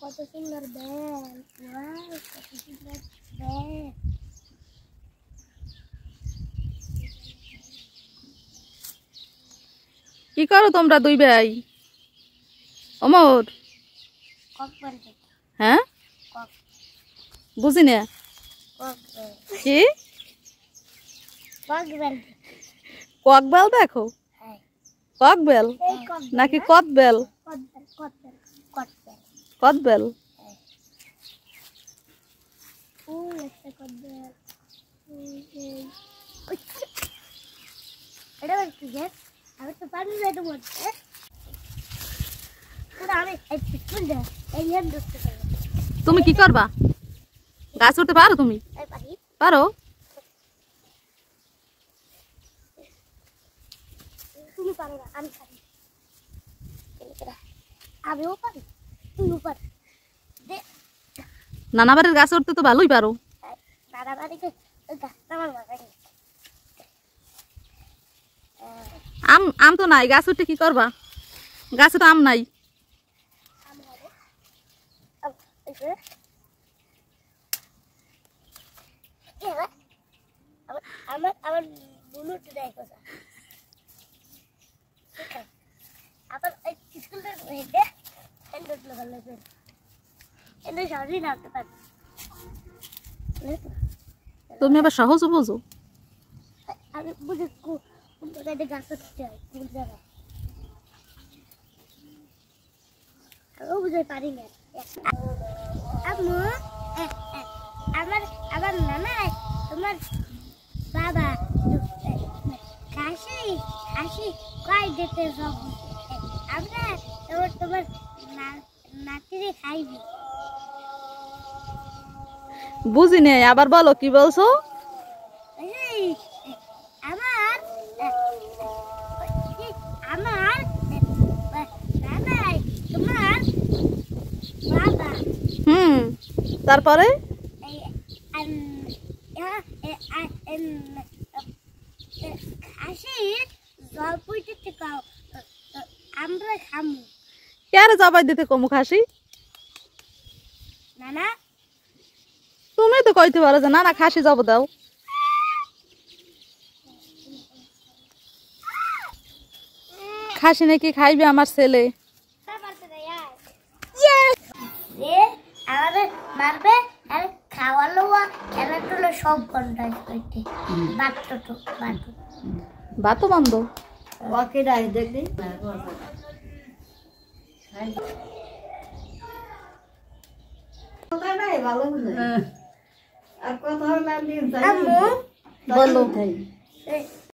কত সুন্দর bell, wow কত সুন্দর বেল। কি করো তোমরা দুই ভাই? অমর, হ্যাঁ বুঝি না কি ককবেল দেখো? ককবেল নাকি কদবেল? কদবেল। তুমি কি করবা? গাছ উঠতে পারো তুমি? পারো? তুমি পারো না, আমি পারি। আমিও পারি, তুইও পারি। নানা বাড়ির গাছ উঠতে তো ভালোই পারো। নানা বাড়িতে গাছটা আমার লাগাই। আম আম তো নাই, গাছ উঠতে কি করবা? গাছে তো আম নাই। আমার বুলুট দেখো আবার স্কুলটা হেঁটে এন্ডট লাগালে এন্ড সহজেই নামতে পারি। তুমি আবার সহজ বুঝো? আমি বুঝি কোন জায়গায় গাছ উঠতে হয়, কোন জায়গায় আমিও বুঝতে পারি না। আম্মু আমার আমার নানা তোমার বাবা হাসি হাসি কয় যেতে সব আমরা তোমার নাতিরে খাইবি। বুঝি নেই, আবার বলো কি বলছো? আমার আমার নানাই তোমার বাবা। তারপরে খাসির জল পুইতে আমরা খামু। কারে জবাই দিতে কমু খাসি? নানা তুমি তো কইতে পারো যে না না খাসি জব দাও। খাসি নাকি খাইবে আমার ছেলে। আমাদের মারবে আর খাওয়ালো খেলা টুলো সব বন্ধ করতে। বাতো বন্ধ। ওকে রাই দেখবি ভালো আর কথা বলো।